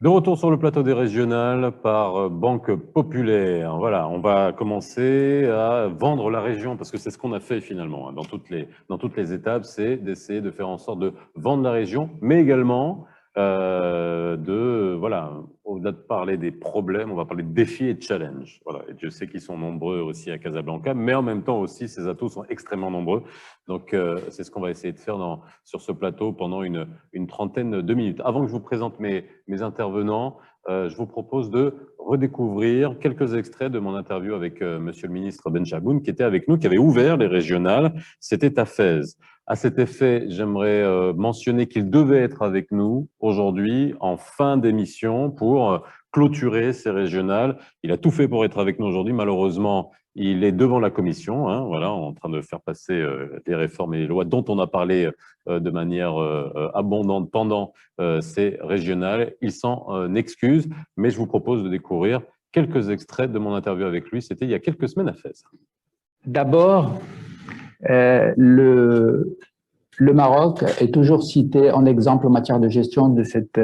De retour sur le plateau des régionales par Banque Populaire. Voilà, on va commencer à vendre la région parce que c'est ce qu'on a fait finalement dans toutes les étapes, c'est d'essayer de faire en sorte de vendre la région, mais également voilà, au-delà de parler des problèmes, on va parler de défis et de challenges. Voilà, et Dieu sait qu'ils sont nombreux aussi à Casablanca, mais en même temps aussi, ces atouts sont extrêmement nombreux. Donc, c'est ce qu'on va essayer de faire sur ce plateau pendant une trentaine de minutes. Avant que je vous présente mes intervenants, je vous propose de redécouvrir quelques extraits de mon interview avec Monsieur le ministre Benchaboun, qui était avec nous, qui avait ouvert les régionales. C'était à Fès. À cet effet, j'aimerais mentionner qu'il devait être avec nous aujourd'hui en fin d'émission pour clôturer ces régionales. Il a tout fait pour être avec nous aujourd'hui. Malheureusement, il est devant la commission, hein, voilà, en train de faire passer les réformes et les lois dont on a parlé de manière abondante pendant ces régionales. Il s'en excuse, mais je vous propose de découvrir quelques extraits de mon interview avec lui. C'était il y a quelques semaines à Fès. D'abord, le Maroc est toujours cité en exemple en matière de gestion de cette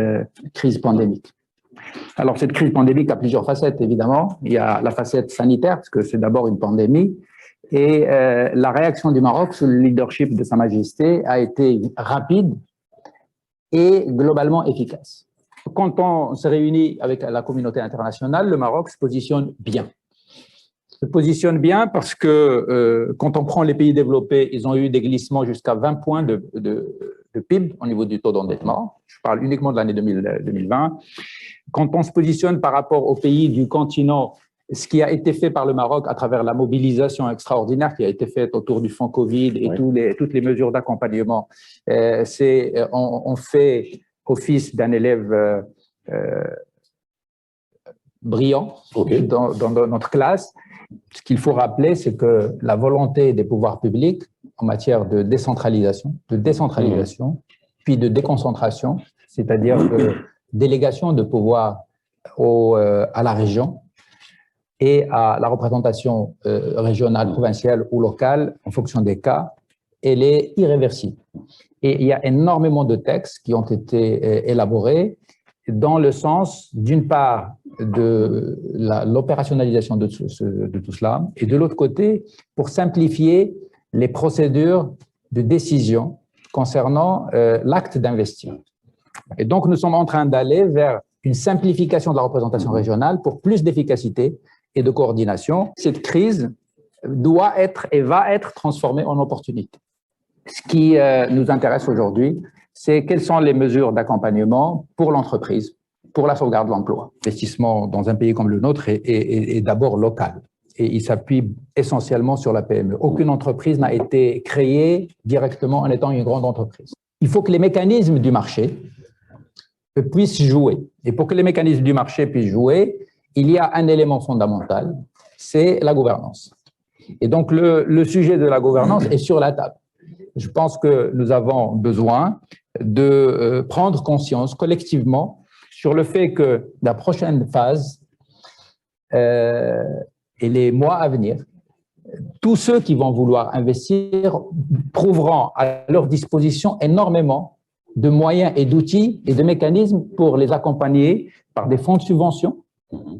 crise pandémique. Alors, cette crise pandémique a plusieurs facettes, évidemment. Il y a la facette sanitaire, parce que c'est d'abord une pandémie, et la réaction du Maroc sous le leadership de Sa Majesté a été rapide et globalement efficace. Quand on se réunit avec la communauté internationale, le Maroc se positionne bien. Se positionne bien parce que quand on prend les pays développés, ils ont eu des glissements jusqu'à 20 points de PIB au niveau du taux d'endettement. Je parle uniquement de l'année 2020. Quand on se positionne par rapport aux pays du continent, ce qui a été fait par le Maroc à travers la mobilisation extraordinaire qui a été faite autour du fonds Covid et oui, toutes les mesures d'accompagnement, on fait office d'un élève brillant dans notre classe. Ce qu'il faut rappeler, c'est que la volonté des pouvoirs publics en matière de décentralisation, puis de déconcentration, c'est-à-dire de délégation de pouvoir à la région et à la représentation régionale, provinciale ou locale, en fonction des cas, elle est irréversible. Et il y a énormément de textes qui ont été élaborés dans le sens, d'une part, de l'opérationnalisation de tout cela, et de l'autre côté, pour simplifier les procédures de décision concernant l'acte d'investir. Et donc, nous sommes en train d'aller vers une simplification de la représentation régionale pour plus d'efficacité et de coordination. Cette crise doit être et va être transformée en opportunité. Ce qui nous intéresse aujourd'hui, c'est quelles sont les mesures d'accompagnement pour l'entreprise, pour la sauvegarde de l'emploi. L'investissement dans un pays comme le nôtre est d'abord local et il s'appuie essentiellement sur la PME. Aucune entreprise n'a été créée directement en étant une grande entreprise. Il faut que les mécanismes du marché puissent jouer. Et pour que les mécanismes du marché puissent jouer, il y a un élément fondamental, c'est la gouvernance. Et donc, le sujet de la gouvernance est sur la table. Je pense que nous avons besoin de prendre conscience collectivement sur le fait que la prochaine phase et les mois à venir, tous ceux qui vont vouloir investir trouveront à leur disposition énormément de moyens et d'outils et de mécanismes pour les accompagner par des fonds de subvention,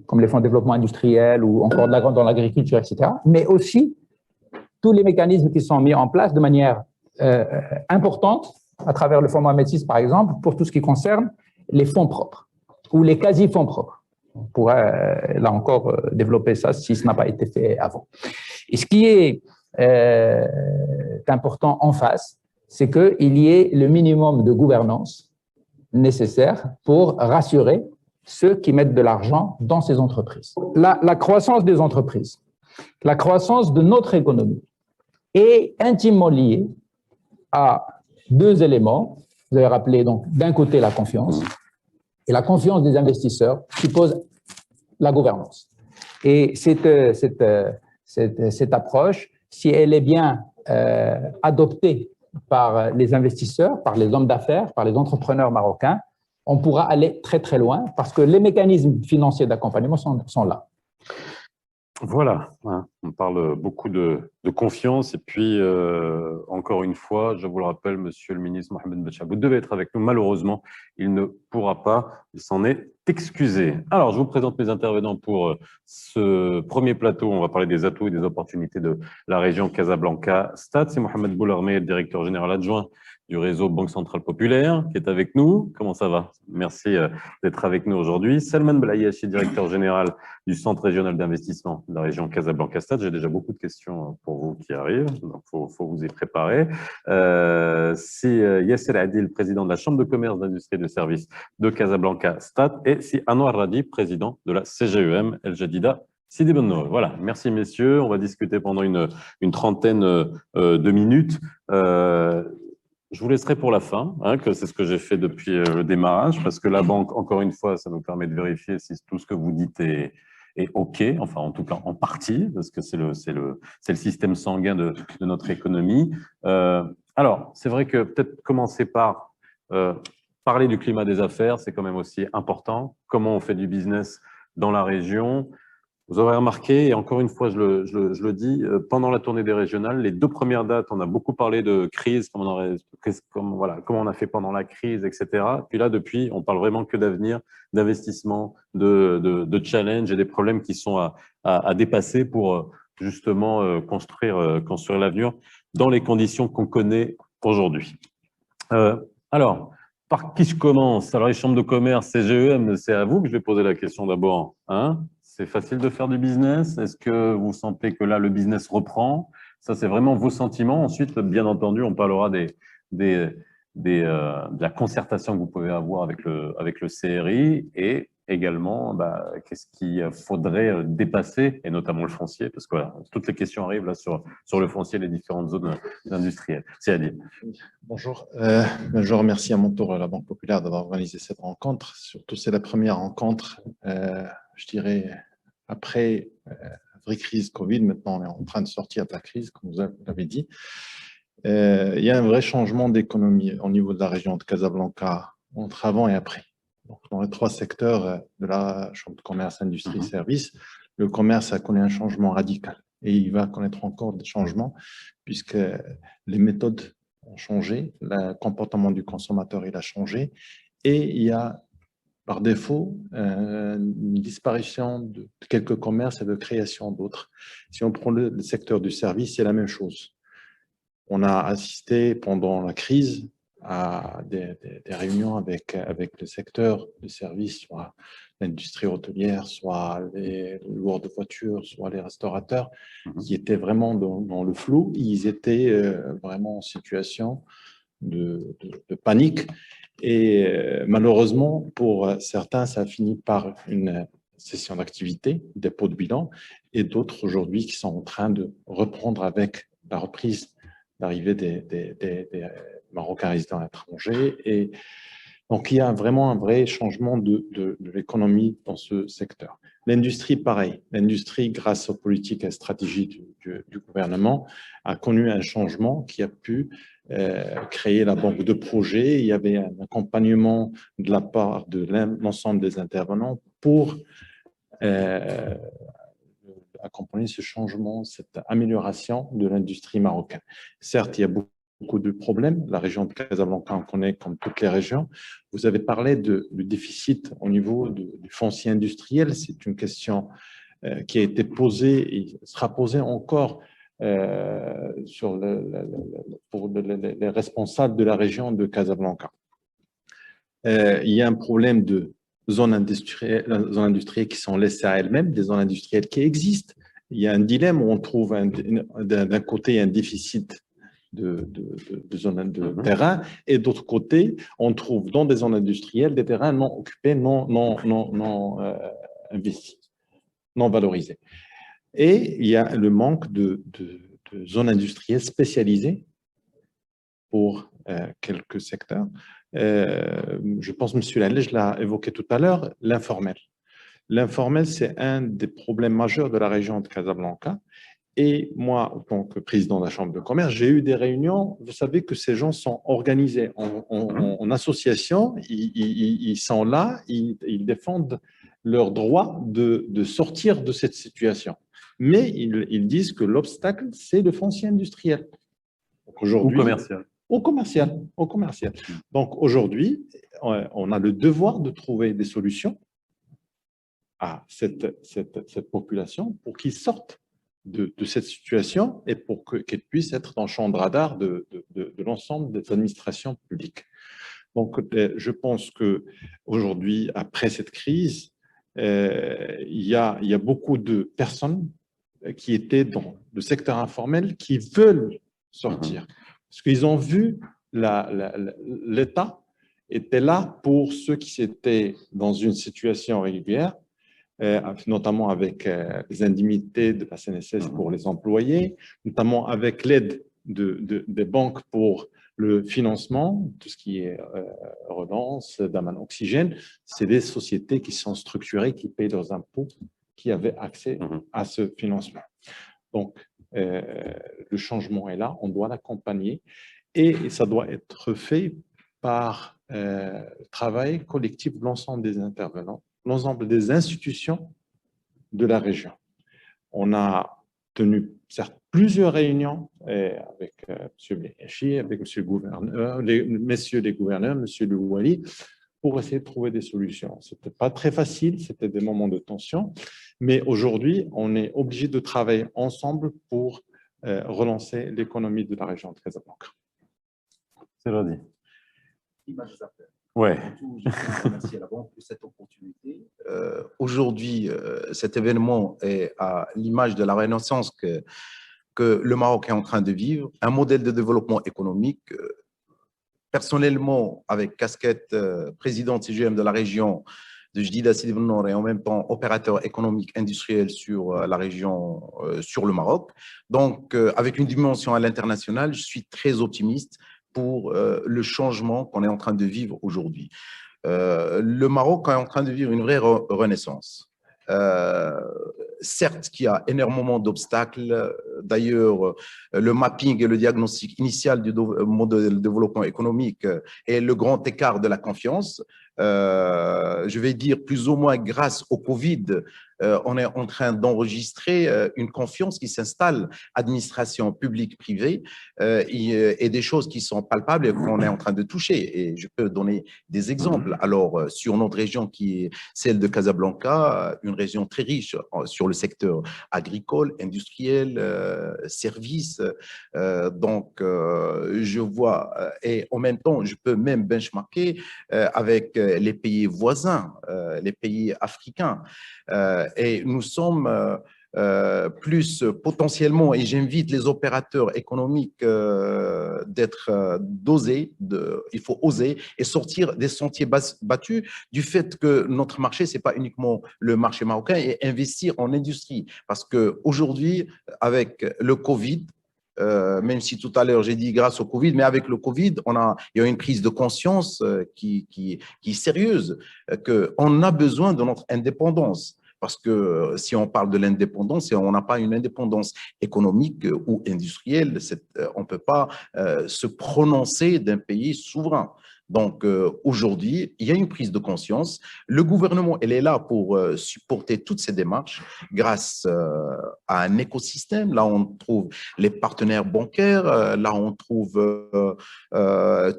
comme les fonds de développement industriel ou encore dans l'agriculture, etc., mais aussi tous les mécanismes qui sont mis en place de manière importante à travers le fonds Mohamed VI, par exemple, pour tout ce qui concerne les fonds propres ou les quasi-fonds propres. On pourrait, là encore, développer ça si ce n'a pas été fait avant. Et ce qui est important en face, c'est qu'il y ait le minimum de gouvernance nécessaire pour rassurer ceux qui mettent de l'argent dans ces entreprises. La croissance des entreprises, la croissance de notre économie est intimement liée à deux éléments. Vous avez rappelé donc d'un côté la confiance, et la confiance des investisseurs suppose la gouvernance. Et cette approche, si elle est bien adoptée par les investisseurs, par les hommes d'affaires, par les entrepreneurs marocains, on pourra aller très très loin parce que les mécanismes financiers d'accompagnement sont là. Voilà, on parle beaucoup de confiance et puis encore une fois, je vous le rappelle, Monsieur le ministre Mohamed Benchaboun devait être avec nous. Malheureusement, il ne pourra pas. Il s'en est t'excuser. Alors, je vous présente mes intervenants pour ce premier plateau. On va parler des atouts et des opportunités de la région Casablanca-Stade. C'est Mohamed Boularmé, le directeur général adjoint du réseau Banque Centrale Populaire, qui est avec nous. Comment ça va? Merci d'être avec nous aujourd'hui. Salman Belayachi, directeur général du Centre régional d'investissement de la région Casablanca-Stade. J'ai déjà beaucoup de questions pour vous qui arrivent, donc il faut vous y préparer. C'est Yasser Adil, président de la Chambre de commerce, d'industrie et de services de Casablanca-Stade, et c'est Anwar Radi, président de la CGEM El Jadida Sidi Ben Nour. Voilà, merci messieurs. On va discuter pendant une trentaine de minutes. Je vous laisserai pour la fin, hein, que c'est ce que j'ai fait depuis le démarrage, parce que la banque, encore une fois, ça nous permet de vérifier si tout ce que vous dites est OK, enfin en tout cas en partie, parce que c'est le système sanguin de notre économie. Alors, c'est vrai que peut-être commencer par parler du climat des affaires, c'est quand même aussi important. Comment on fait du business dans la région? Vous aurez remarqué, et encore une fois, je le dis, pendant la tournée des régionales, les 2 premières dates, on a beaucoup parlé de crise, comment on a fait pendant la crise, etc. Puis là, depuis, on parle vraiment que d'avenir, d'investissement, de challenge et des problèmes qui sont à dépasser pour justement construire l'avenir dans les conditions qu'on connaît aujourd'hui. Alors, par qui je commence? Alors, les chambres de commerce, CGEM, c'est à vous que je vais poser la question d'abord, hein? C'est facile de faire du business? Est-ce que vous sentez que là, le business reprend? Ça, c'est vraiment vos sentiments. Ensuite, bien entendu, on parlera de la concertation que vous pouvez avoir avec le CRI et également, qu'est-ce qu'il faudrait dépasser, et notamment le foncier, parce que voilà, toutes les questions arrivent là sur le foncier, les différentes zones industrielles. C'est à dire. Bonjour. Je remercie à mon tour la Banque Populaire d'avoir organisé cette rencontre. Surtout, c'est la première rencontre, je dirais, après la vraie crise Covid. Maintenant, on est en train de sortir de la crise, comme vous l'avez dit. Il y a un vrai changement d'économie au niveau de la région de Casablanca, entre avant et après. Donc, dans les 3 secteurs de la Chambre de commerce, industrie et services, le commerce a connu un changement radical. Et il va connaître encore des changements, puisque les méthodes ont changé, le comportement du consommateur il a changé, et il y a par défaut une disparition de quelques commerces et de création d'autres. Si on prend le secteur du service, c'est la même chose. On a assisté pendant la crise à des réunions avec le secteur du service, soit l'industrie hôtelière, soit les loueurs de voitures, soit les restaurateurs, qui étaient vraiment dans le flou. Ils étaient vraiment en situation de panique. Et malheureusement, pour certains, ça a fini par une cessation d'activité, dépôt de bilan, et d'autres aujourd'hui qui sont en train de reprendre avec la reprise d'arrivée des Marocains résidents étrangers. Et donc, il y a vraiment un vrai changement de l'économie dans ce secteur. L'industrie, pareil. L'industrie, grâce aux politiques et stratégies du gouvernement, a connu un changement qui a pu créer la banque de projets. Il y avait un accompagnement de la part de l'ensemble des intervenants pour accompagner ce changement, cette amélioration de l'industrie marocaine. Certes, il y a beaucoup de problèmes. La région de Casablanca, on connaît comme toutes les régions. Vous avez parlé du déficit au niveau du foncier industriel. C'est une question qui a été posée et sera posée encore pour les responsables de la région de Casablanca. Il y a un problème de zones industrielles qui sont laissées à elles-mêmes, des zones industrielles qui existent. Il y a un dilemme où on trouve d'un côté un déficit de zones de terrain, et d'autre côté, on trouve dans des zones industrielles des terrains non occupés, non investis, non valorisés. Et il y a le manque de zones industrielles spécialisées pour quelques secteurs. Je pense, M. Lalège l'a évoqué tout à l'heure, l'informel. L'informel, c'est un des problèmes majeurs de la région de Casablanca. Et moi, en tant que président de la Chambre de commerce, j'ai eu des réunions. Vous savez que ces gens sont organisés en association. Ils sont là, ils défendent leur droit de sortir de cette situation. Mais ils disent que l'obstacle, c'est le foncier industriel. Ou commercial. Au commercial. Donc aujourd'hui, on a le devoir de trouver des solutions à cette population pour qu'ils sortent de cette situation et pour qu'elle puisse être dans le champ de radar de l'ensemble des administrations publiques. Donc, je pense qu'aujourd'hui, après cette crise, il y a beaucoup de personnes qui étaient dans le secteur informel qui veulent sortir. Parce qu'ils ont vu l'État était là pour ceux qui étaient dans une situation régulière, notamment avec les indemnités de la CNSS pour les employés, notamment avec l'aide des banques pour le financement, tout ce qui est relance, Daman Oxygène. C'est des sociétés qui sont structurées, qui payent leurs impôts, qui avaient accès à ce financement. Donc, le changement est là, on doit l'accompagner et ça doit être fait par travail collectif de l'ensemble des intervenants, l'ensemble des institutions de la région. On a tenu certes plusieurs réunions avec M. Bléhachi, avec M. le gouverneur, messieurs les gouverneurs, M. Le Ouali, pour essayer de trouver des solutions. Ce n'était pas très facile, c'était des moments de tension, mais aujourd'hui, on est obligé de travailler ensemble pour relancer l'économie de la région de Casablanca. C'est dit. Image des affaires. Ouais. Je tiens à remercier la banque pour cette opportunité. Aujourd'hui, cet événement est à l'image de la renaissance que le Maroc est en train de vivre, un modèle de développement économique. Personnellement, avec casquette président CGM de la région de Jdida Sidi Bou Nour et en même temps opérateur économique industriel sur la région, sur le Maroc. Donc, avec une dimension à l'international, je suis très optimiste pour le changement qu'on est en train de vivre aujourd'hui. Le Maroc est en train de vivre une vraie renaissance. Certes qu'il y a énormément d'obstacles, d'ailleurs le mapping et le diagnostic initial du modèle de développement économique est le grand écart de la confiance. Je vais dire plus ou moins grâce au Covid, on est en train d'enregistrer une confiance qui s'installe, administration publique-privée, et des choses qui sont palpables et qu'on est en train de toucher. Et je peux donner des exemples. Alors, sur notre région qui est celle de Casablanca, une région très riche sur le secteur agricole, industriel, services. Donc, je vois, et en même temps, je peux même benchmarker avec les pays voisins, les pays africains. Et nous sommes plus potentiellement, et j'invite les opérateurs économiques d'oser, il faut oser et sortir des sentiers battus du fait que notre marché, ce n'est pas uniquement le marché marocain, et investir en industrie. Parce qu'aujourd'hui, avec le Covid, même si tout à l'heure j'ai dit grâce au Covid, mais avec le Covid, il y a une prise de conscience qui est sérieuse, qu'on a besoin de notre indépendance. Parce que si on parle de l'indépendance, on n'a pas une indépendance économique ou industrielle, on ne peut pas se prononcer d'un pays souverain. Donc, aujourd'hui, il y a une prise de conscience. Le gouvernement, elle est là pour supporter toutes ces démarches grâce à un écosystème. Là, on trouve les partenaires bancaires, là, on trouve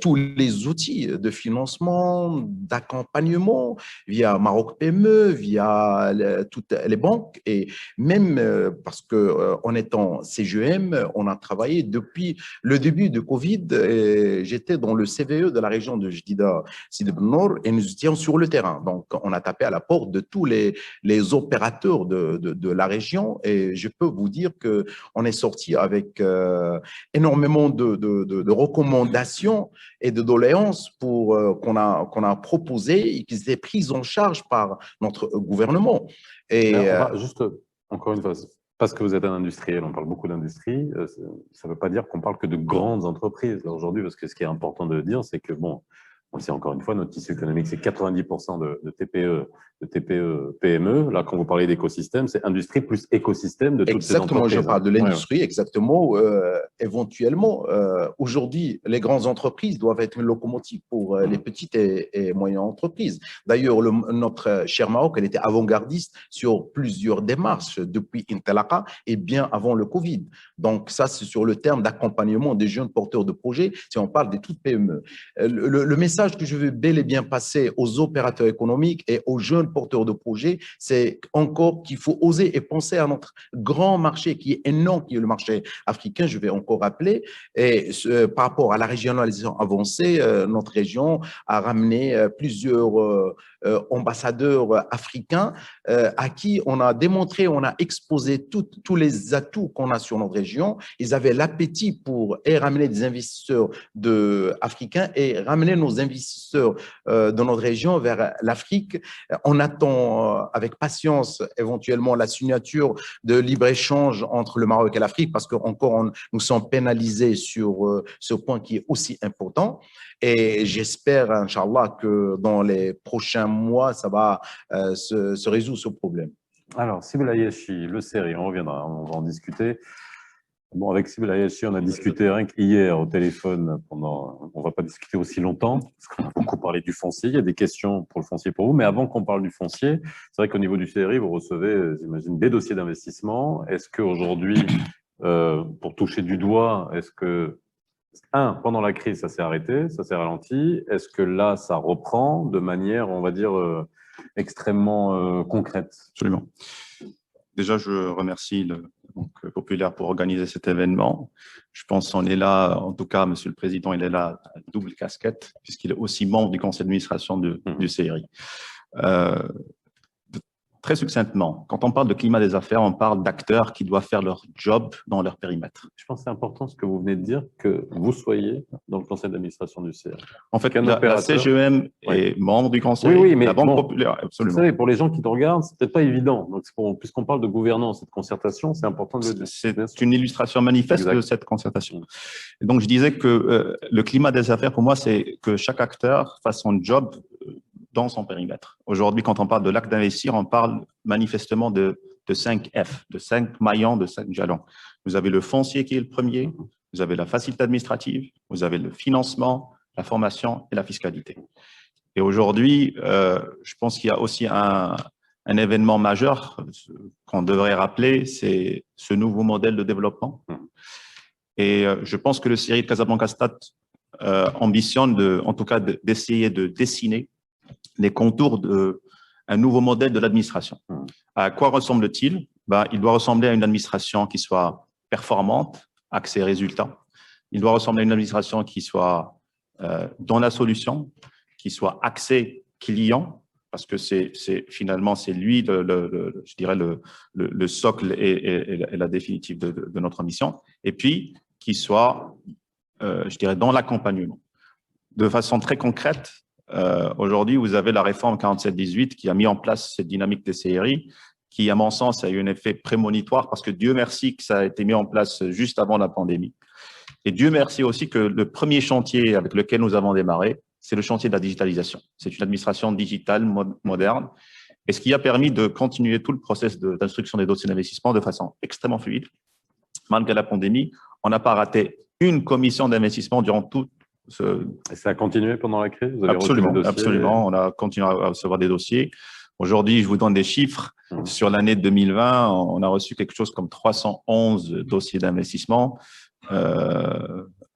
tous les outils de financement, d'accompagnement via Maroc PME, via toutes les banques. Et même parce qu'en étant CGM, on a travaillé depuis le début de Covid. J'étais dans le CVE de la région de Jdida Sidi Bou Nour et nous étions sur le terrain. Donc, on a tapé à la porte de tous les opérateurs de la région et je peux vous dire qu'on est sorti avec énormément de recommandations et de doléances qu'on a proposées et qui étaient prises en charge par notre gouvernement. Et on va juste, encore une fois, parce que vous êtes un industriel, on parle beaucoup d'industrie, ça ne veut pas dire qu'on parle que de grandes entreprises aujourd'hui, parce que ce qui est important de dire, c'est que, bon, on le sait encore une fois, notre tissu économique, c'est 90% de TPE, PME. Là, quand vous parlez d'écosystème, c'est industrie plus écosystème de toutes ces entreprises. Exactement, je parle de l'industrie, exactement. Éventuellement, aujourd'hui, les grandes entreprises doivent être une locomotive pour les petites et moyennes entreprises. D'ailleurs, notre cher Maroc, elle était avant-gardiste sur plusieurs démarches depuis Intelaka et bien avant le Covid. Donc, ça, c'est sur le terme d'accompagnement des jeunes porteurs de projets, si on parle des toutes PME. Le message message que je veux bel et bien passer aux opérateurs économiques et aux jeunes porteurs de projets, c'est encore qu'il faut oser et penser à notre grand marché qui est énorme, qui est le marché africain, je vais encore rappeler. Et par rapport à la régionalisation avancée, notre région a ramené plusieurs ambassadeurs africains à qui on a démontré, on a exposé tous les atouts qu'on a sur notre région. Ils avaient l'appétit pour ramener des investisseurs africains et ramener nos investisseurs de notre région vers l'Afrique. On attend avec patience éventuellement la signature de libre-échange entre le Maroc et l'Afrique parce qu'encore nous sommes pénalisés sur ce point qui est aussi important. Et j'espère, Inch'Allah, que dans les prochains mois, ça va se résoudre ce problème. Alors, Sibel Ayachi, le CERI, on reviendra, on va en discuter. Bon, avec Sibel Ayachi, on a discuté rien qu'hier au téléphone pendant. On ne va pas discuter aussi longtemps, parce qu'on a beaucoup parlé du foncier. Il y a des questions pour le foncier pour vous, mais avant qu'on parle du foncier, c'est vrai qu'au niveau du CERI, vous recevez, j'imagine, des dossiers d'investissement. Est-ce qu'aujourd'hui, pour toucher du doigt, est-ce que. Pendant la crise, ça s'est arrêté, ça s'est ralenti. Est-ce que là, ça reprend de manière, on va dire, extrêmement concrète? Absolument. Déjà, je remercie le Banque Populaire pour organiser cet événement. Je pense qu'on est là, en tout cas, Monsieur le Président, il est là à double casquette, puisqu'il est aussi membre du conseil d'administration du CERI. Très succinctement, quand on parle de climat des affaires, on parle d'acteurs qui doivent faire leur job dans leur périmètre. Je pense que c'est important ce que vous venez de dire, que vous soyez dans le conseil d'administration du CERI. En fait, la CGEM est membre du conseil, oui, mais la Banque Populaire, absolument. Vous savez, pour les gens qui te regardent, c'est peut-être pas évident. Donc, puisqu'on parle de gouvernance et de concertation, c'est important de le dire. C'est une illustration manifeste de cette concertation. Et donc, je disais que le climat des affaires, pour moi, c'est que chaque acteur fasse son job dans son périmètre. Aujourd'hui, quand on parle de l'acte d'investir, on parle manifestement de 5 F, de 5 maillons, de 5 jalons. Vous avez le foncier qui est le premier, vous avez la facilité administrative, vous avez le financement, la formation et la fiscalité. Et aujourd'hui, je pense qu'il y a aussi un événement majeur qu'on devrait rappeler, c'est ce nouveau modèle de développement. Et je pense que le CERI de Casablanca-Stade ambitionne, en tout cas, d'essayer de dessiner les contours d'un nouveau modèle de l'administration. À quoi ressemble-t-il? Il doit ressembler à une administration qui soit performante, axée résultats. Il doit ressembler à une administration qui soit dans la solution, qui soit axée client, parce que finalement, c'est lui, je dirais, le socle et la définitive de notre mission. Et puis, qui soit, je dirais, dans l'accompagnement. De façon très concrète, aujourd'hui, vous avez la réforme 47-18 qui a mis en place cette dynamique des CRI, qui, à mon sens, a eu un effet prémonitoire parce que Dieu merci que ça a été mis en place juste avant la pandémie. Et Dieu merci aussi que le premier chantier avec lequel nous avons démarré, c'est le chantier de la digitalisation. C'est une administration digitale moderne. Et ce qui a permis de continuer tout le processus d'instruction des dossiers d'investissement de façon extrêmement fluide. Malgré la pandémie, on n'a pas raté une commission d'investissement durant tout. Et ça a continué pendant la crise? Vous avez absolument, reçu des dossiers? Absolument. On a continué à recevoir des dossiers. Aujourd'hui, je vous donne des chiffres. Sur l'année 2020, on a reçu quelque chose comme 311 dossiers d'investissement.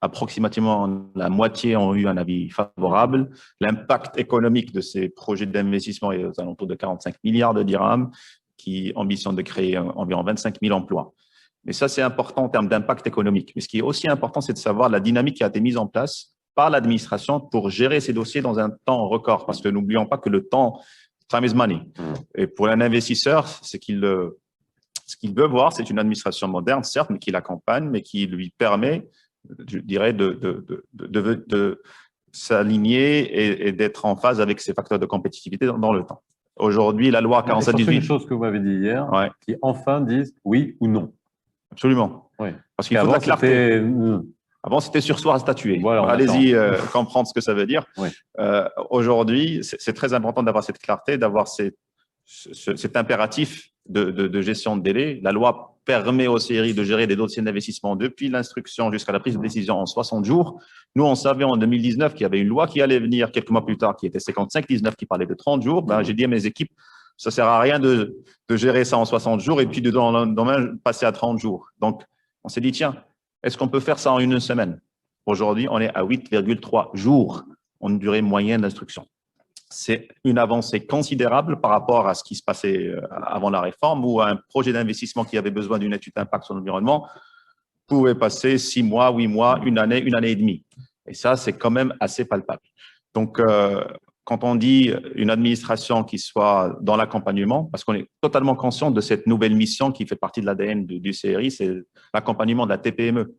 Approximativement la moitié ont eu un avis favorable. L'impact économique de ces projets d'investissement est aux alentours de 45 milliards de dirhams, qui ambitionnent de créer environ 25 000 emplois. Mais ça, c'est important en termes d'impact économique. Mais ce qui est aussi important, c'est de savoir la dynamique qui a été mise en place par l'administration pour gérer ces dossiers dans un temps record. Parce que n'oublions pas que le temps, time is money. Et pour un investisseur, ce qu'il veut voir, c'est une administration moderne, certes, mais qui l'accompagne, mais qui lui permet, je dirais, de s'aligner et d'être en phase avec ces facteurs de compétitivité dans le temps. Aujourd'hui, la loi 47-18… C'est une chose que vous m'avez dit hier, qui enfin disent oui ou non. Absolument. Oui. Parce qu'il faut de la clarté. Avant, c'était sursoir à statuer. Voilà, allez-y comprendre ce que ça veut dire. Oui. Aujourd'hui, c'est très important d'avoir cette clarté, d'avoir cet impératif de gestion de délai. La loi permet aux CRI de gérer des dossiers d'investissement depuis l'instruction jusqu'à la prise de décision en 60 jours. Nous, on savait en 2019 qu'il y avait une loi qui allait venir quelques mois plus tard, qui était 55-19, qui parlait de 30 jours. J'ai dit à mes équipes, ça ne sert à rien de gérer ça en 60 jours et puis de demain passer à 30 jours. Donc, on s'est dit, tiens, est-ce qu'on peut faire ça en une semaine? Aujourd'hui, on est à 8,3 jours ont une durée moyenne d'instruction. C'est une avancée considérable par rapport à ce qui se passait avant la réforme, où un projet d'investissement qui avait besoin d'une étude d'impact sur l'environnement pouvait passer 6 mois, 8 mois, une année et demie. Et ça, c'est quand même assez palpable. Donc, quand on dit une administration qui soit dans l'accompagnement, parce qu'on est totalement conscient de cette nouvelle mission qui fait partie de l'ADN du CRI, c'est l'accompagnement de la TPME.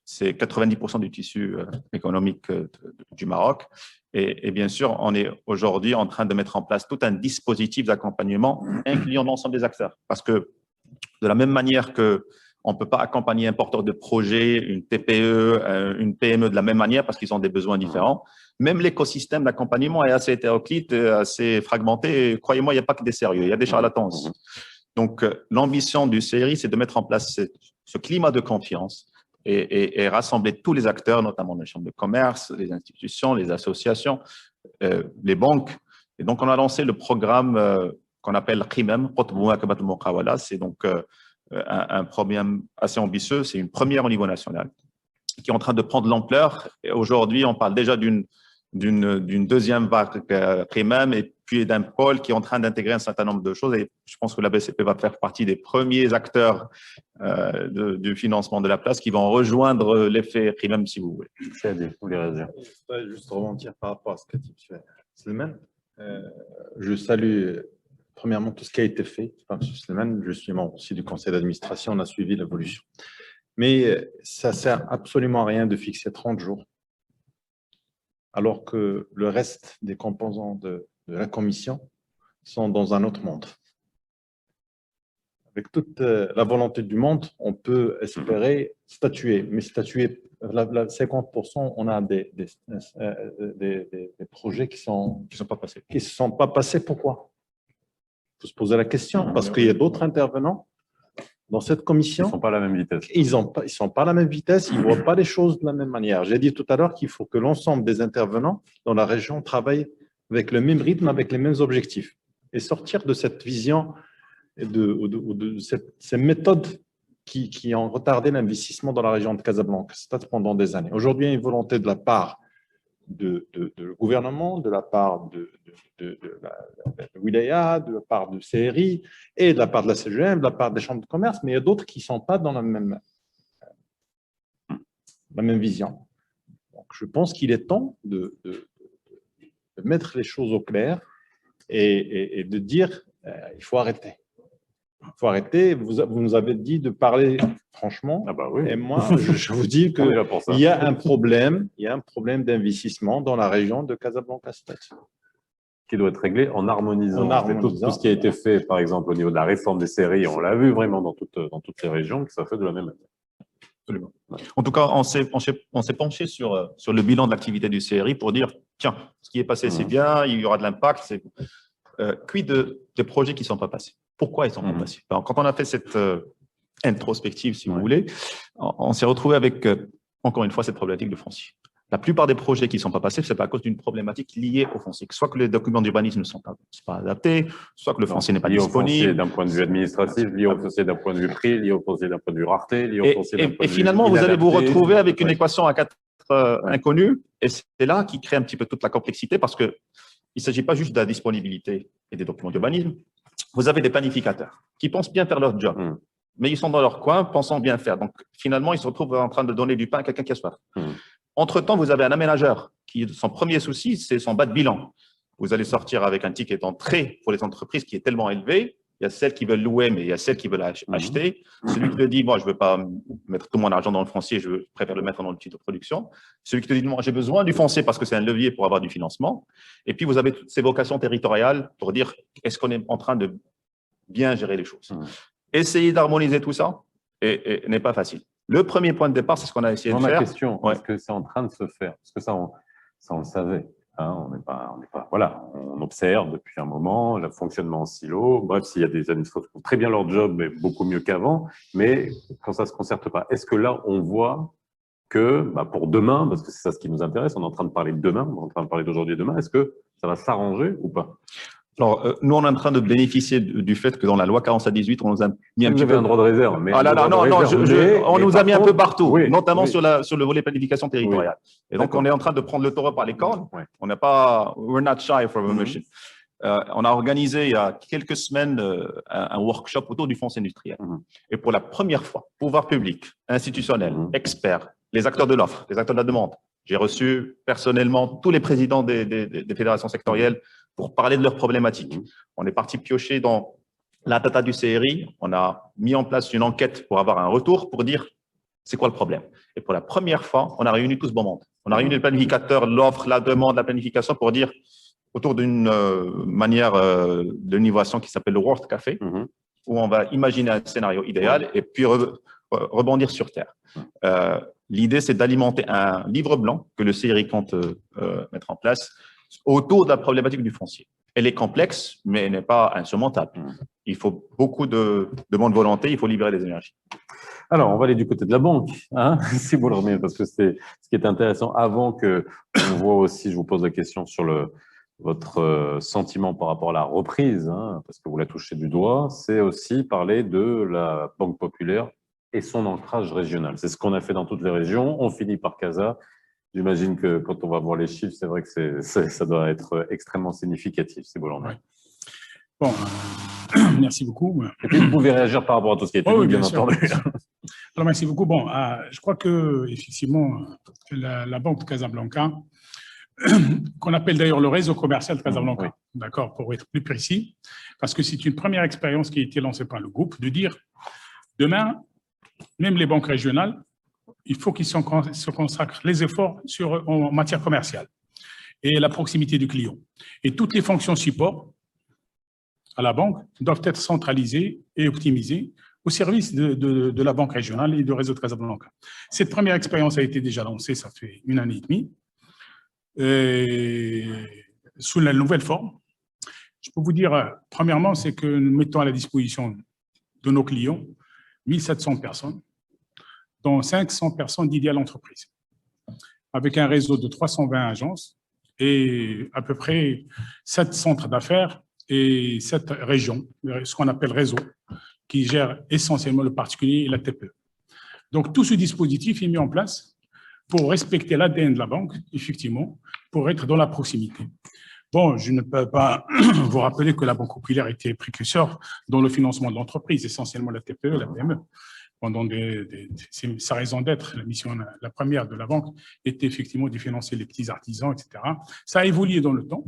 C'est 90% du tissu économique du Maroc. Et bien sûr, on est aujourd'hui en train de mettre en place tout un dispositif d'accompagnement incluant l'ensemble des acteurs. Parce que de la même manière qu'on ne peut pas accompagner un porteur de projet, une TPE, une PME de la même manière parce qu'ils ont des besoins différents, même l'écosystème d'accompagnement est assez hétéroclite, assez fragmenté. Et croyez-moi, il n'y a pas que des sérieux, il y a des charlatans aussi. Donc, l'ambition du CRI, c'est de mettre en place ce climat de confiance et rassembler tous les acteurs, notamment les chambres de commerce, les institutions, les associations, les banques. Et donc, on a lancé le programme qu'on appelle RIMEM, c'est donc un programme assez ambitieux, c'est une première au niveau national, qui est en train de prendre l'ampleur. Aujourd'hui, on parle déjà d'une deuxième vague RIMEM et puis d'un pôle qui est en train d'intégrer un certain nombre de choses. Et je pense que la BCP va faire partie des premiers acteurs du financement de la place qui vont rejoindre l'effet RIMEM, si vous voulez. C'est à dire, vous voulez réagir. Je voudrais juste rebondir par rapport à ce qu'a dit M. Slimane. Je salue premièrement tout ce qui a été fait par M. Slimane. Je suis membre aussi du conseil d'administration, on a suivi l'évolution. Mais ça ne sert absolument à rien de fixer 30 jours, alors que le reste des composants de la commission sont dans un autre monde. Avec toute la volonté du monde, on peut espérer statuer, mais statuer, 50%, on a des projets qui ne se sont pas passés. Pourquoi? Il faut se poser la question, parce qu'il y a d'autres intervenants dans cette commission. Ils ne sont pas à la même vitesse. Ils ne sont pas à la même vitesse, ils ne voient pas les choses de la même manière. J'ai dit tout à l'heure qu'il faut que l'ensemble des intervenants dans la région travaillent avec le même rythme, avec les mêmes objectifs. Et sortir de cette vision et de ces méthodes qui ont retardé l'investissement dans la région de Casablanca pendant des années. Aujourd'hui, il y a une volonté de la part du gouvernement, de la part de la Wilaya, de la part du CRI et de la part de la CGM, de la part des chambres de commerce, mais il y a d'autres qui ne sont pas dans la même vision. Donc, je pense qu'il est temps de mettre les choses au clair et de dire il faut arrêter. Il faut arrêter. Vous nous avez dit de parler franchement. Ah bah oui. Et moi, je vous dis qu'il y a un problème d'investissement dans la région de Casablanca. Qui doit être réglé en harmonisant. Tout ce qui a été fait, par exemple, au niveau de la réforme des séries, on l'a vu vraiment dans toutes les régions, que ça fait de la même manière. Absolument. Ouais. En tout cas, on s'est penché sur le bilan de l'activité du CRI pour dire, tiens, ce qui est passé, c'est bien, il y aura de l'impact. Quid des projets qui ne sont pas passés? Pourquoi ils ne sont pas passés? Alors, quand on a fait cette introspective, si vous voulez, on s'est retrouvé avec, encore une fois, cette problématique de foncier. La plupart des projets qui ne sont pas passés, c'est à cause d'une problématique liée au foncier. Soit que les documents d'urbanisme ne sont pas adaptés, soit que le foncier n'est pas disponible. D'un point de vue administratif, lié au foncier d'un point de vue prix, lié au foncier d'un point de vue rareté, lié au foncier d'un point de vue. Et finalement, vous allez vous retrouver avec une équation à 4 inconnues. Et c'est là qui crée un petit peu toute la complexité parce qu'il ne s'agit pas juste de la disponibilité et des documents d'urbanisme. Vous avez des planificateurs qui pensent bien faire leur job. Mais ils sont dans leur coin, pensant bien faire. Donc, finalement, ils se retrouvent en train de donner du pain à quelqu'un qui a soif. Entre-temps, vous avez un aménageur qui, son premier souci, c'est son bas de bilan. Vous allez sortir avec un ticket d'entrée pour les entreprises qui est tellement élevé. Il y a celles qui veulent louer, mais il y a celles qui veulent acheter. Celui qui te dit, moi, je ne veux pas mettre tout mon argent dans le foncier, je préfère le mettre dans le titre de production. Celui qui te dit, moi, j'ai besoin du foncier parce que c'est un levier pour avoir du financement. Et puis, vous avez toutes ces vocations territoriales pour dire, est-ce qu'on est en train de bien gérer les choses? Essayer d'harmoniser tout ça n'est pas facile. Le premier point de départ, c'est ce qu'on a essayé de faire. Ma question, est-ce que c'est en train de se faire? Parce que ça, on le savait. Hein, voilà, on observe depuis un moment le fonctionnement en silo. Bref, s'il y a des administrateurs qui font très bien leur job, mais beaucoup mieux qu'avant, mais quand ça ne se concerte pas, est-ce que là, on voit que pour demain, parce que c'est ça ce qui nous intéresse, on est en train de parler de demain, on est en train de parler d'aujourd'hui et demain, est-ce que ça va s'arranger ou pas? Alors, nous, on est en train de bénéficier du fait que dans la loi 47-18, on nous a mis un petit peu… un droit de réserve. Mais ah là là, non, on nous a mis un peu partout, oui, notamment oui. sur le volet planification territoriale. Oui. Et donc, on est en train de prendre le taureau par les cornes. Ouais. On n'est pas… We're not shy from a mission. On a organisé il y a quelques semaines un workshop autour du foncier industriel. Et pour la première fois, pouvoir public, institutionnel, experts, les acteurs de l'offre, les acteurs de la demande. J'ai reçu personnellement tous les présidents des fédérations sectorielles pour parler de leurs problématiques. On est parti piocher dans la data du CRI. On a mis en place une enquête pour avoir un retour pour dire c'est quoi le problème. Et pour la première fois, on a réuni tout ce beau monde. On a réuni le planificateur, l'offre, la demande, la planification pour dire autour d'une manière de nivellation qui s'appelle le World Café, où on va imaginer un scénario idéal et puis rebondir sur Terre. L'idée, c'est d'alimenter un livre blanc que le CRI compte mettre en place autour de la problématique du foncier. Elle est complexe, mais elle n'est pas insurmontable. Il faut beaucoup de bonne volonté, il faut libérer des énergies. Alors, on va aller du côté de la banque, hein, si vous le remettez, parce que c'est ce qui est intéressant. Avant que on voit aussi, je vous pose la question sur votre sentiment par rapport à la reprise, hein, parce que vous la touchez du doigt, c'est aussi parler de la Banque populaire et son ancrage régional. C'est ce qu'on a fait dans toutes les régions. On finit par Casa. J'imagine que quand on va voir les chiffres, c'est vrai que ça doit être extrêmement significatif, si vous l'en avez. Bon, merci beaucoup. Et puis, vous pouvez réagir par rapport à tout ce qui a été dit, bien entendu. Alors, merci beaucoup. Bon, je crois que effectivement, la Banque de Casablanca, qu'on appelle d'ailleurs le réseau commercial de Casablanca, d'accord, pour être plus précis, parce que c'est une première expérience qui a été lancée par le groupe, de dire, demain, même les banques régionales, il faut qu'ils se consacrent les efforts en matière commerciale et la proximité du client. Et toutes les fonctions support à la banque doivent être centralisées et optimisées au service de la banque régionale et du réseau de Casablanca. Cette première expérience a été déjà lancée, ça fait 1 année et demie, sous la nouvelle forme. Je peux vous dire, premièrement, c'est que nous mettons à la disposition de nos clients 1700 personnes, dont 500 personnes dédiées à l'entreprise, avec un réseau de 320 agences et à peu près 7 centres d'affaires et 7 régions, ce qu'on appelle réseau, qui gère essentiellement le particulier et la TPE. Donc, tout ce dispositif est mis en place pour respecter l'ADN de la banque, effectivement, pour être dans la proximité. Bon, je ne peux pas vous rappeler que la Banque populaire était précurseur dans le financement de l'entreprise, essentiellement la TPE, la PME. Pendant c'est sa raison d'être, la mission, la première de la banque était effectivement de financer les petits artisans, etc. Ça a évolué dans le temps.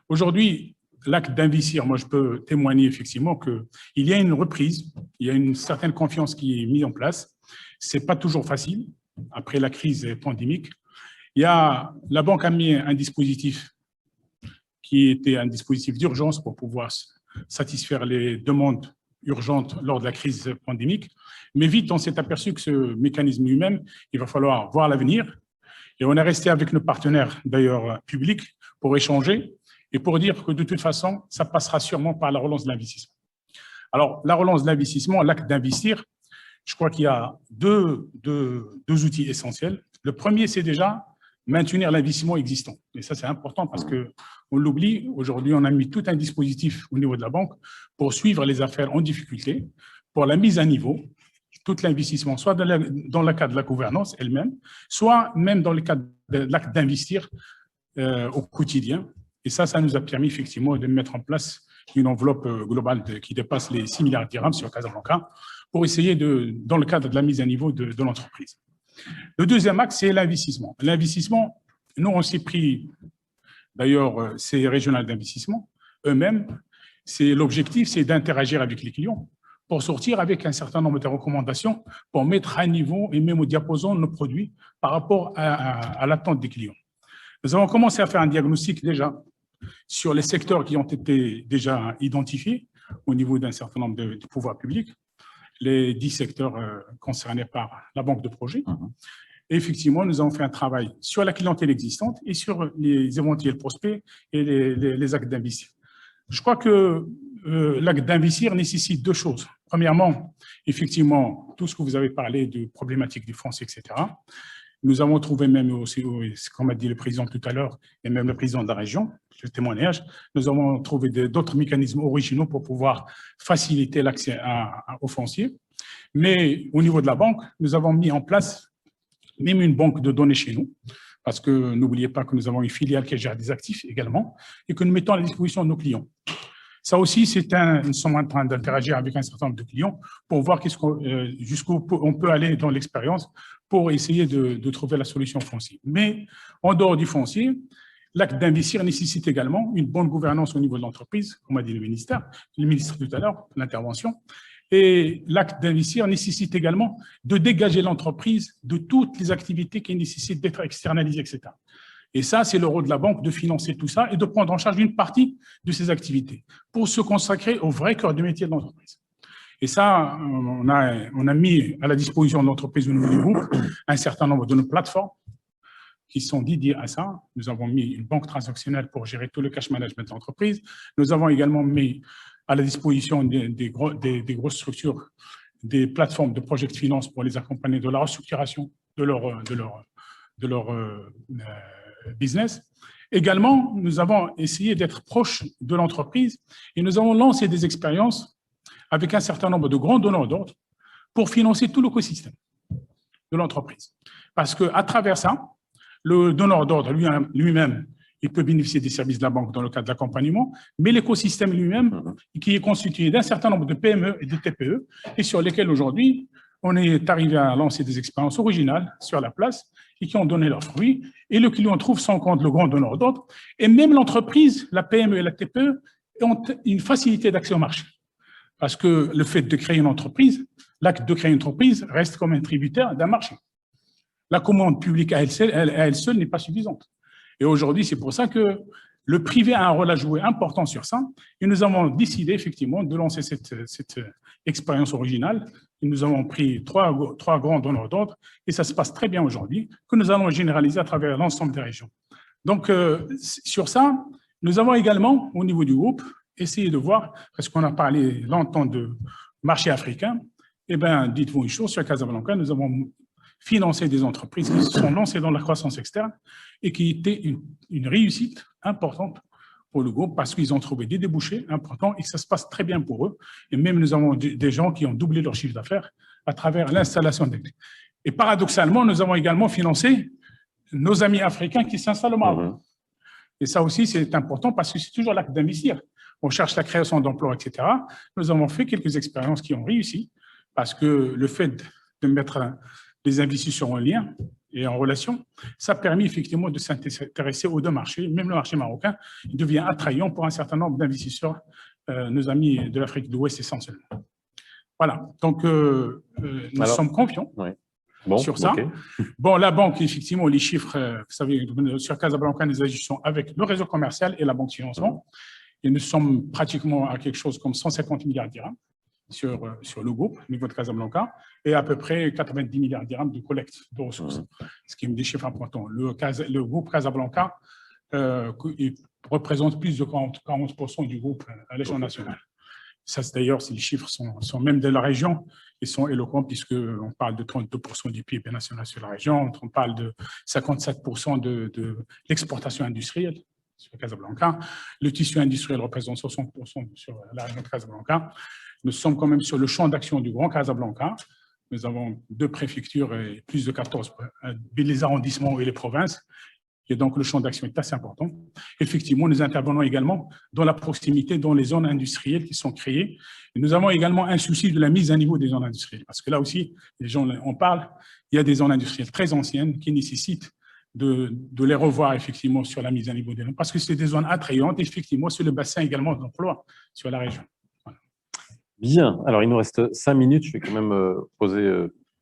Aujourd'hui, l'acte d'investir, moi je peux témoigner effectivement qu'il y a une reprise, il y a une certaine confiance qui est mise en place. C'est pas toujours facile après la crise pandémique. La banque a mis un dispositif qui était un dispositif d'urgence pour pouvoir satisfaire les demandes urgentes lors de la crise pandémique. Mais vite, on s'est aperçu que ce mécanisme lui-même, il va falloir voir l'avenir. Et on est resté avec nos partenaires, d'ailleurs publics, pour échanger et pour dire que de toute façon, ça passera sûrement par la relance de l'investissement. Alors, la relance de l'investissement, l'acte d'investir, je crois qu'il y a deux outils essentiels. Le premier, c'est déjà maintenir l'investissement existant. Et ça, c'est important parce qu'on l'oublie. Aujourd'hui, on a mis tout un dispositif au niveau de la banque pour suivre les affaires en difficulté, pour la mise à niveau, tout l'investissement, soit dans le cadre de la gouvernance elle-même, soit même dans le cadre de l'acte d'investir au quotidien. Et ça nous a permis effectivement de mettre en place une enveloppe globale qui dépasse les 6 milliards de dirhams sur Casablanca pour essayer dans le cadre de la mise à niveau de l'entreprise. Le deuxième axe, c'est l'investissement. L'investissement, nous, on s'est pris, d'ailleurs, ces régionales d'investissement, eux-mêmes, l'objectif, c'est d'interagir avec les clients pour sortir avec un certain nombre de recommandations pour mettre à niveau et même au diapason nos produits par rapport à l'attente des clients. Nous avons commencé à faire un diagnostic déjà sur les secteurs qui ont été déjà identifiés au niveau d'un certain nombre de pouvoirs publics, les 10 secteurs concernés par la banque de projet. Et effectivement, nous avons fait un travail sur la clientèle existante et sur les éventuels prospects et les actes d'investir. Je crois que l'acte d'investir nécessite 2 choses. Premièrement, effectivement, tout ce que vous avez parlé de problématiques du foncier, etc. Nous avons trouvé même aussi, comme a dit le président tout à l'heure, et même le président de la région, le témoignage, nous avons trouvé d'autres mécanismes originaux pour pouvoir faciliter l'accès au foncier. Mais au niveau de la banque, nous avons mis en place même une banque de données chez nous, parce que n'oubliez pas que nous avons une filiale qui gère des actifs également, et que nous mettons à la disposition de nos clients. Ça aussi, nous sommes en train d'interagir avec un certain nombre de clients pour voir jusqu'où on peut aller dans l'expérience pour essayer de trouver la solution foncière. Mais en dehors du foncier, l'acte d'investir nécessite également une bonne gouvernance au niveau de l'entreprise, comme a dit le ministre tout à l'heure, l'intervention. Et l'acte d'investir nécessite également de dégager l'entreprise de toutes les activités qui nécessitent d'être externalisées, etc. Et ça, c'est le rôle de la banque de financer tout ça et de prendre en charge une partie de ces activités pour se consacrer au vrai cœur du métier de l'entreprise. Et ça, on a mis à la disposition de l'entreprise au niveau du groupe un certain nombre de nos plateformes qui sont dédiées à ça. Nous avons mis une banque transactionnelle pour gérer tout le cash management de l'entreprise. Nous avons également mis à la disposition des grosses structures des plateformes de project finance pour les accompagner de la restructuration de leur business. Également, nous avons essayé d'être proches de l'entreprise et nous avons lancé des expériences avec un certain nombre de grands donneurs d'ordre pour financer tout l'écosystème de l'entreprise. Parce qu'à travers ça, le donneur d'ordre lui-même, il peut bénéficier des services de la banque dans le cadre de l'accompagnement, mais l'écosystème lui-même, qui est constitué d'un certain nombre de PME et de TPE, et sur lesquels aujourd'hui, on est arrivé à lancer des expériences originales sur la place et qui ont donné leurs fruits. Et le client trouve son compte, le grand donneur d'ordre. Et même l'entreprise, la PME et la TPE ont une facilité d'accès au marché. Parce que le fait de créer une entreprise, l'acte de créer une entreprise reste comme un tributaire d'un marché. La commande publique à elle seule n'est pas suffisante. Et aujourd'hui, c'est pour ça que le privé a un rôle à jouer important sur ça. Et nous avons décidé effectivement de lancer cette expérience originale. Et nous avons pris trois grands donneurs d'ordre et ça se passe très bien aujourd'hui, que nous allons généraliser à travers l'ensemble des régions. Donc, sur ça, nous avons également, au niveau du groupe, essayé de voir, parce qu'on a parlé longtemps de marché africain, eh bien, dites-vous une chose, sur Casablanca, nous avons financé des entreprises qui se sont lancées dans la croissance externe et qui étaient une réussite importante pour le groupe parce qu'ils ont trouvé des débouchés importants et que ça se passe très bien pour eux. Et même nous avons des gens qui ont doublé leur chiffre d'affaires à travers l'installation des clés. Et paradoxalement, nous avons également financé nos amis africains qui s'installent au Maroc. Et ça aussi, c'est important parce que c'est toujours l'acte d'investir. On cherche la création d'emplois, etc. Nous avons fait quelques expériences qui ont réussi parce que le fait de mettre les investisseurs en lien et en relation, ça a permis effectivement de s'intéresser aux deux marchés. Même le marché marocain devient attrayant pour un certain nombre d'investisseurs, nos amis de l'Afrique de l'Ouest essentiellement. Voilà, donc nous sommes confiants sur ça. Okay. Bon, la banque, effectivement, les chiffres, vous savez, sur Casablanca, nous agissons avec le réseau commercial et la banque financement. Et nous sommes pratiquement à quelque chose comme 150 milliards de dirhams sur le groupe, au niveau de Casablanca, et à peu près 90 milliards de dirhams de collecte de ressources, ce qui est des chiffres importants. Le groupe Casablanca représente plus de 40% du groupe à l'échelle nationale. Ça, d'ailleurs, les chiffres sont même de la région, ils sont éloquents puisqu'on parle de 32% du PIB national sur la région, on parle de 57% de l'exportation industrielle sur Casablanca. Le tissu industriel représente 60% sur la région de Casablanca. Nous sommes quand même sur le champ d'action du Grand Casablanca. Nous avons 2 préfectures et plus de 14, les arrondissements et les provinces. Et donc, le champ d'action est assez important. Effectivement, nous intervenons également dans la proximité, dans les zones industrielles qui sont créées. Et nous avons également un souci de la mise à niveau des zones industrielles. Parce que là aussi, les gens en parlent, il y a des zones industrielles très anciennes qui nécessitent de les revoir effectivement sur la mise à niveau des zones. Parce que c'est des zones attrayantes, effectivement, sur le bassin également d'emploi sur la région. Bien, alors il nous reste 5 minutes, je vais quand même poser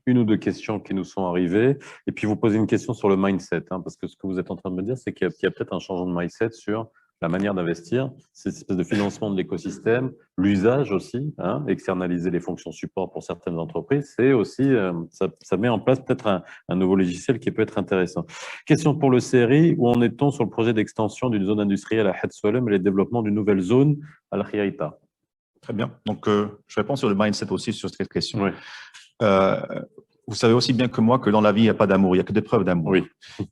une ou deux questions qui nous sont arrivées, et puis vous poser une question sur le mindset, parce que ce que vous êtes en train de me dire, c'est qu'il y a peut-être un changement de mindset sur la manière d'investir, cette espèce de financement de l'écosystème, l'usage aussi, externaliser les fonctions support pour certaines entreprises, c'est aussi, ça met en place peut-être un nouveau logiciel qui peut être intéressant. Question pour le CRI, où en est-on sur le projet d'extension d'une zone industrielle à Het Soilem et le développement d'une nouvelle zone à Al-Khiraïta? Très bien. Donc, je réponds sur le mindset aussi, sur cette question. Oui. vous savez aussi bien que moi que dans la vie, il n'y a pas d'amour, il n'y a que des preuves d'amour. Oui.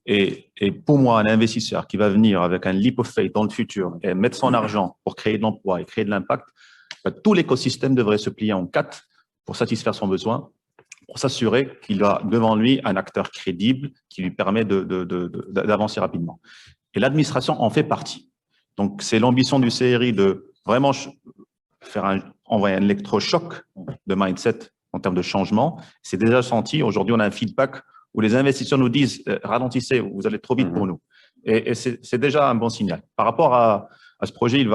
Et pour moi, un investisseur qui va venir avec un leap of faith dans le futur et mettre son argent pour créer de l'emploi et créer de l'impact, tout l'écosystème devrait se plier en quatre pour satisfaire son besoin, pour s'assurer qu'il a devant lui un acteur crédible qui lui permet d'avancer rapidement. Et l'administration en fait partie. Donc, c'est l'ambition du CRI de vraiment envoyer un électrochoc de mindset en termes de changement. C'est déjà senti. Aujourd'hui, on a un feedback où les investisseurs nous disent « ralentissez, vous allez trop vite pour nous ». Et c'est déjà un bon signal. Par rapport à ce projet, je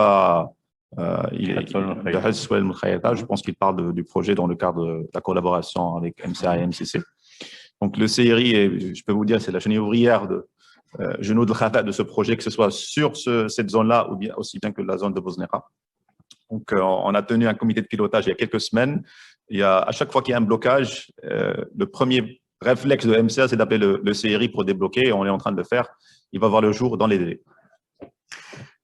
pense qu'il parle du projet dans le cadre de la collaboration avec MCA et MCC. Donc, le CRI, je peux vous dire, c'est la chenille ouvrière de ce projet, que ce soit sur cette zone-là ou bien aussi bien que la zone de Bosnera. Donc, on a tenu un comité de pilotage il y a quelques semaines. À chaque fois qu'il y a un blocage, le premier réflexe de MCA, c'est d'appeler le CRI pour débloquer. On est en train de le faire. Il va voir le jour dans les délais.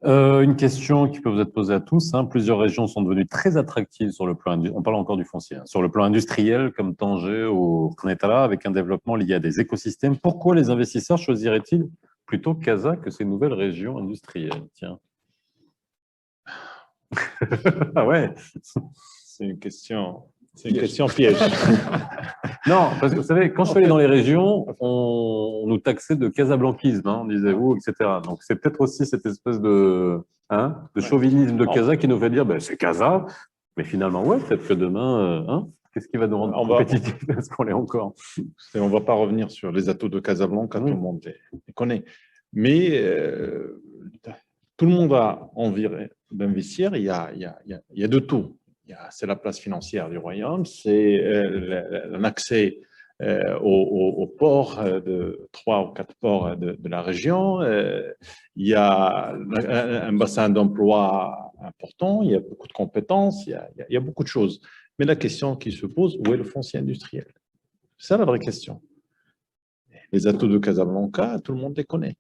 Une question qui peut vous être posée à tous. Plusieurs régions sont devenues très attractives sur le plan, on parle encore du foncier, sur le plan industriel comme Tanger ou Knétala, avec un développement lié à des écosystèmes. Pourquoi les investisseurs choisiraient-ils plutôt Casa que ces nouvelles régions industrielles? Tiens. Ah ouais. C'est une question piège. Non, parce que vous savez, quand je suis allé dans les régions, on nous taxait de casablanquisme, on disait vous, etc. Donc c'est peut-être aussi cette espèce de chauvinisme de Casa qui nous fait dire c'est Casa, mais finalement, ouais, peut-être que demain, qu'est-ce qui va nous rendre compétitifs? Est-ce qu'on l'est encore? On ne va pas revenir sur les atouts de Casablanca, tout le monde les connaît. Mais tout le monde a envie d'investir, il y a de tout. C'est la place financière du royaume, c'est un accès aux ports, 3 ou 4 ports de la région, il y a un bassin d'emploi important, il y a beaucoup de compétences, il y a beaucoup de choses. Mais la question qui se pose, où est le foncier industriel? C'est ça la vraie question. Les atouts de Casablanca, tout le monde les connaît.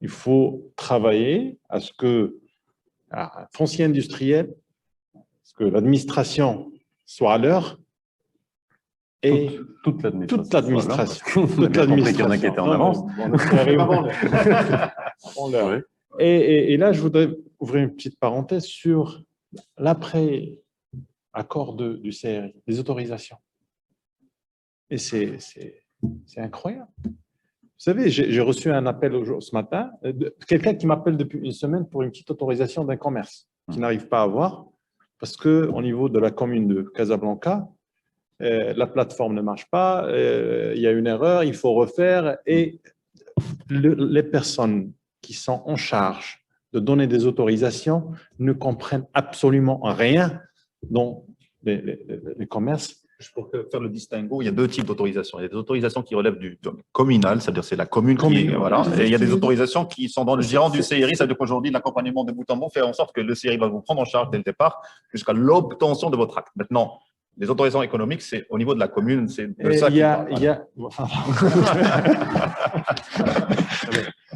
Il faut travailler à ce que un foncier industriel, que l'administration soit à l'heure et toute l'administration. Toute l'administration. Il y en a qui étaient en avance. Et là, je voudrais ouvrir une petite parenthèse sur l'après-accord du CRI, les autorisations. Et c'est incroyable. Vous savez, j'ai reçu un appel ce matin, quelqu'un qui m'appelle depuis une semaine pour une petite autorisation d'un commerce qu'il n'arrive pas à avoir. Parce qu'au niveau de la commune de Casablanca, la plateforme ne marche pas, il y a une erreur, il faut refaire. Et les personnes qui sont en charge de donner des autorisations ne comprennent absolument rien dans les commerces. Juste pour faire le distinguo, il y a 2 types d'autorisations. Il y a des autorisations qui relèvent du communal, c'est-à-dire c'est la commune qui voilà. Et il y a des autorisations qui sont dans le giron du CRI, c'est-à-dire qu'aujourd'hui, l'accompagnement de bout en bout fait en sorte que le CRI va vous prendre en charge dès le départ jusqu'à l'obtention de votre acte. Maintenant, les autorisations économiques, c'est au niveau de la commune, c'est de ça qu'il parle.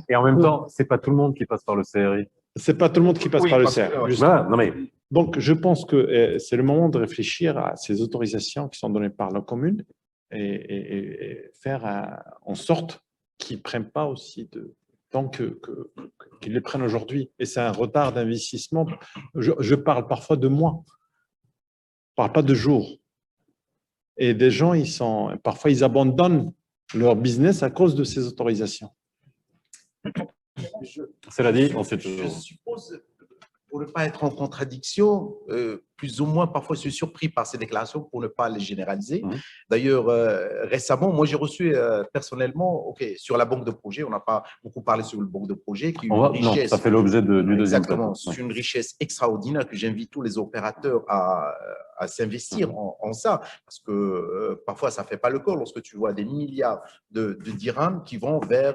Et en même temps, c'est pas tout le monde qui passe par le CRI. C'est pas tout le monde qui passe par le CRI. Non, mais... Donc, je pense que c'est le moment de réfléchir à ces autorisations qui sont données par la commune et faire en sorte qu'ils ne prennent pas aussi de temps qu'ils les prennent aujourd'hui. Et c'est un retard d'investissement. Je parle parfois de mois. Je ne parle pas de jours. Et des gens, parfois, ils abandonnent leur business à cause de ces autorisations. Cela dit, on sait Je toujours. suppose, pour ne pas être en contradiction, plus ou moins, parfois, je suis surpris par ces déclarations pour ne pas les généraliser. D'ailleurs, récemment, moi, j'ai reçu personnellement, sur la banque de projet, on n'a pas beaucoup parlé sur le banque de projet, qui est une richesse. Non, ça fait l'objet du deuxième. Exactement, c'est une richesse extraordinaire que j'invite tous les opérateurs à s'investir en ça, parce que parfois, ça ne fait pas le corps lorsque tu vois des milliards de dirhams qui vont vers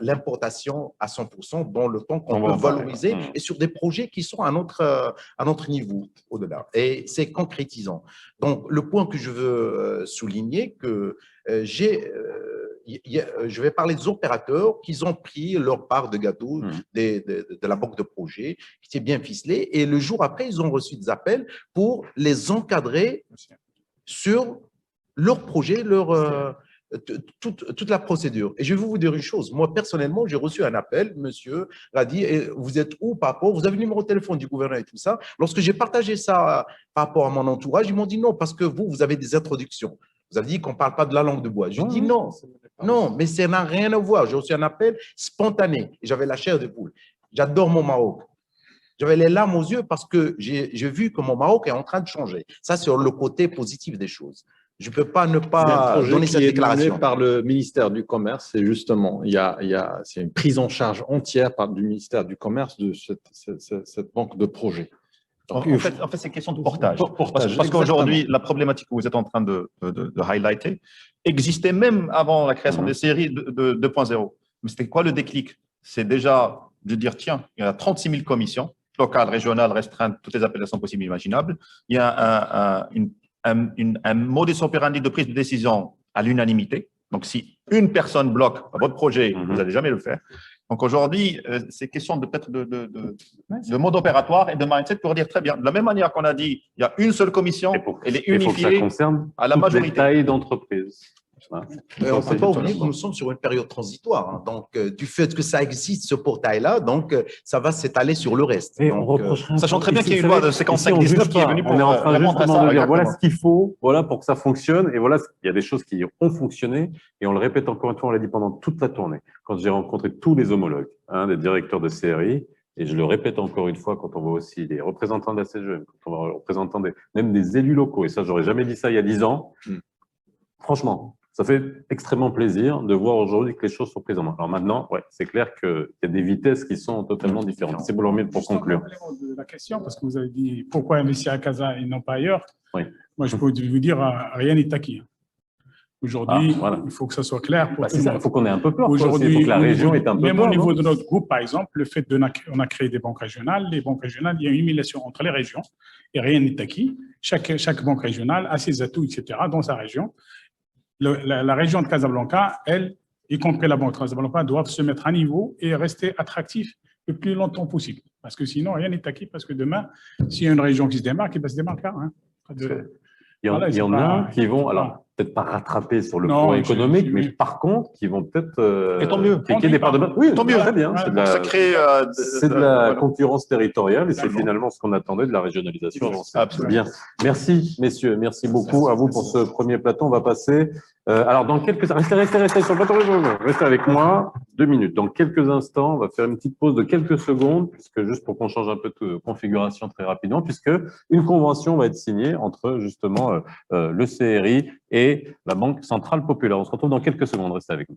l'importation à 100% dans le temps qu'on peut valoriser et sur des projets qui sont à notre niveau au-delà. Et c'est concrétisant. Donc, le point que je veux souligner, que je vais parler des opérateurs qui ont pris leur part de gâteau de la banque de projet, qui était bien ficelée, et le jour après, ils ont reçu des appels pour les encadrer sur leur projet, toute la procédure. Et je vais vous dire une chose. Moi, personnellement, j'ai reçu un appel, monsieur a dit, vous êtes où par rapport, vous avez le numéro de téléphone du gouverneur et tout ça. Lorsque j'ai partagé ça par rapport à mon entourage, ils m'ont dit non, parce que vous avez des introductions. Vous avez dit qu'on ne parle pas de la langue de bois. Je dis non, non, mais ça n'a rien à voir. J'ai reçu un appel spontané et j'avais la chair de poule. J'adore mon Maroc. J'avais les larmes aux yeux parce que j'ai vu que mon Maroc est en train de changer. Ça, sur le côté positif des choses. Je ne peux pas ne pas donner cette déclaration. Par le ministère du Commerce, c'est justement, c'est une prise en charge entière du ministère du Commerce de cette banque de projets. Donc, en fait, c'est une question de portage. Parce qu'aujourd'hui, la problématique que vous êtes en train de highlighter existait même avant la création des séries de 2.0. Mais c'était quoi le déclic? C'est déjà de dire, tiens, il y a 36 000 commissions, locales, régionales, restreintes, toutes les appellations possibles et imaginables. Il y a un modus operandi de prise de décision à l'unanimité. Donc, si une personne bloque votre projet, vous n'allez jamais le faire. Donc, aujourd'hui, c'est question peut-être de mode opératoire et de mindset pour dire très bien. De la même manière qu'on a dit, il y a une seule commission, elle est unifiée à la majorité. Les tailles d'entreprise. On ne peut pas oublier que nous sommes sur une période transitoire. Hein. Donc, du fait que ça existe, ce portail-là, donc ça va s'étaler sur le reste. Et donc, on reprochera sachant très bien qu'il y a une loi de 55-19 qui est venue pour on est en train justement de dire voilà exactement. ce qu'il faut, voilà pour que ça fonctionne. Et voilà, il y a des choses qui ont fonctionné. Et on le répète encore une fois, on l'a dit pendant toute la tournée. Quand j'ai rencontré tous les homologues, des directeurs de CRI, et je le répète encore une fois, quand on voit aussi les représentants de la CGM, quand on voit les représentants même des élus locaux, et ça, j'aurais jamais dit ça il y a 10 ans, franchement, ça fait extrêmement plaisir de voir aujourd'hui que les choses sont prises en main. Alors maintenant, ouais, c'est clair qu'il y a des vitesses qui sont totalement différentes. C'est Boulomil pour conclure. De la question, parce que vous avez dit pourquoi investir à Casa et non pas ailleurs. Oui. Moi, je peux vous dire, rien n'est acquis. Aujourd'hui, voilà. Il faut que ça soit clair pour tout le monde. Il faut qu'on ait un peu peur. Aujourd'hui, il faut que la région ait un peu peur. Même au niveau de notre groupe, par exemple, le fait qu'on a créé des banques régionales, les banques régionales, il y a une humiliation entre les régions et rien n'est acquis. Chaque banque régionale a ses atouts, etc., dans sa région. La région de Casablanca, elle, y compris la banque de Casablanca, doivent se mettre à niveau et rester attractifs le plus longtemps possible. Parce que sinon, rien n'est acquis. Parce que demain, s'il y a une région qui se démarque, il va se démarquer. Hein. Il y en a qui vont, alors peut-être pas rattraper sur le plan économique, mais par contre, qui vont peut-être cliquer des parts de marché. Oui, tant mieux. Très bien. C'est de la concurrence territoriale et c'est finalement ce qu'on attendait de la régionalisation avancée. Bien. Merci, messieurs. Merci beaucoup à vous pour ce premier plateau. On va passer. Alors, dans quelques restez sur le plateau. Restez avec moi. 2 minutes. Dans quelques instants, on va faire une petite pause de quelques secondes, puisque juste pour qu'on change un peu de configuration très rapidement, puisque une convention va être signée entre justement le CRI et la Banque Centrale Populaire. On se retrouve dans quelques secondes. Restez avec nous.